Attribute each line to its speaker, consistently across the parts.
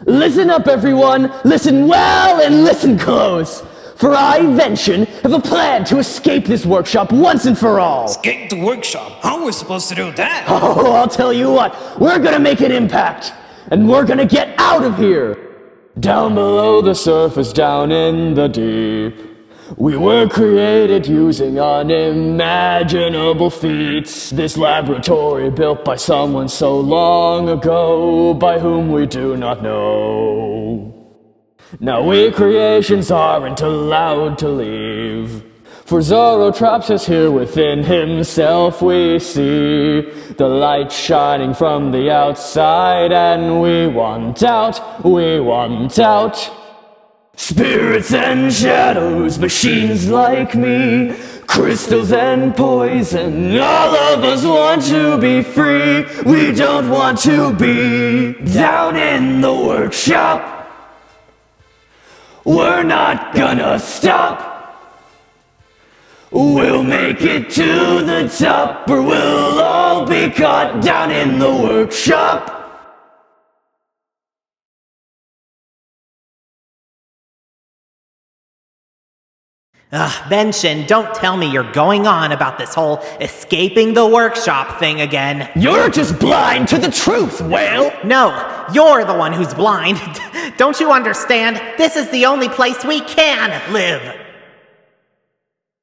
Speaker 1: Listen up, everyone! Listen well and listen close! For I, Vention, have a plan to escape this workshop once and for all!
Speaker 2: Escape the workshop? How are we supposed to do that?
Speaker 1: Oh, I'll tell you what, we're gonna make an impact! And we're gonna get out of here! Down below the surface, down in the deep, we were created using unimaginable feats. This laboratory built by someone so long ago, by whom we do not know. Now we creations aren't allowed to leave, for Zoro traps us here within himself. We see the light shining from the outside, and we want out, we want out. Spirits and shadows, machines like me, crystals and poison, all of us want to be free. We don't want to be down in the workshop. We're not gonna stop. We'll make it to the top, or we'll all be caught down in the workshop.
Speaker 3: Vention, don't tell me you're going on about this whole escaping the workshop thing again.
Speaker 1: You're just blind to the truth, Whale!
Speaker 3: No, you're the one who's blind. Don't you understand? This is the only place we can live.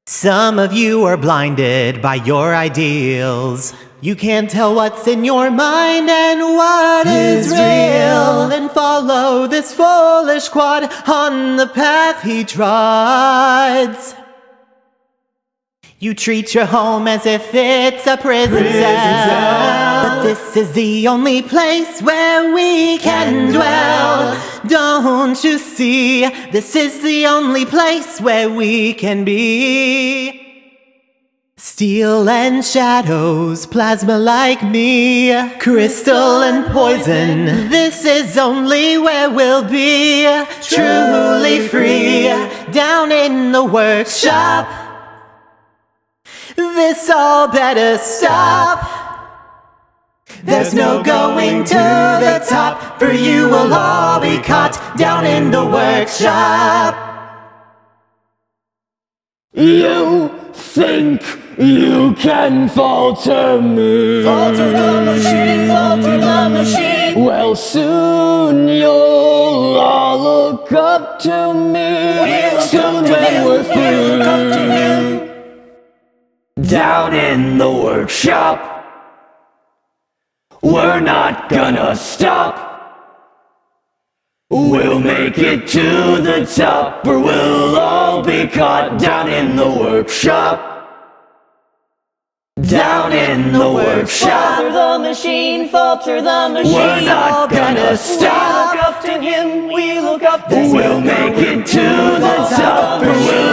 Speaker 3: Some of you are blinded by your ideals. You can't tell what's in your mind and what is real, and follow this foolish quad on the path he treads. You treat your home as if it's a prison cell, but this is the only place where we can dwell. Don't you see? This is the only place where we can be. Steel and shadows, plasma like me, crystal and poison. This is only where we'll be truly free, down in the workshop. This all better stop. There's no going to the top, for you will all be caught down in the workshop.
Speaker 1: You think you can falter me?
Speaker 2: Falter the machine, falter the machine.
Speaker 1: Well, soon you'll all look up to me. Soon when we're through, down in the workshop, we're not gonna stop. We'll make it to the top, or we'll all be caught down in the workshop. Down in the workshop.
Speaker 4: Falter the machine, falter the machine.
Speaker 1: We're not gonna stop.
Speaker 4: We look up to him, we look up to him.
Speaker 1: We'll make it to the top, or we'll